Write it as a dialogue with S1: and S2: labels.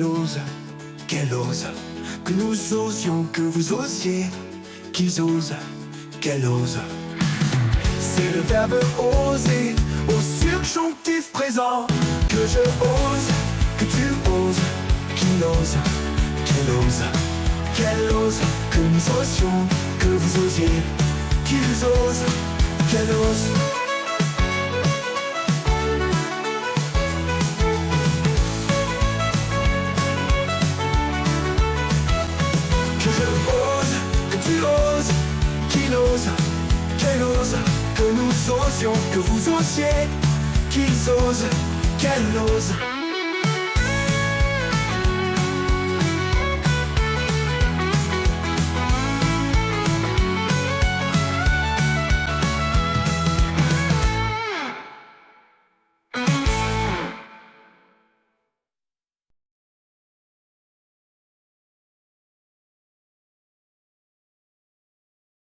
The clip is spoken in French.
S1: qu'il ose, qu'elle ose, que nous osions, que vous osiez, qu'ils osent, qu'elle ose. C'est le verbe oser, au subjonctif présent, que je ose, que tu oses, qu'il ose, qu'elle ose, qu'elle ose, que nous osions, que vous osiez, qu'ils osent, qu'elle ose. Que je ose, que tu oses, qu'il ose, qu'elle ose, que nous osions, que vous osiez, qu'ils osent, qu'elle ose.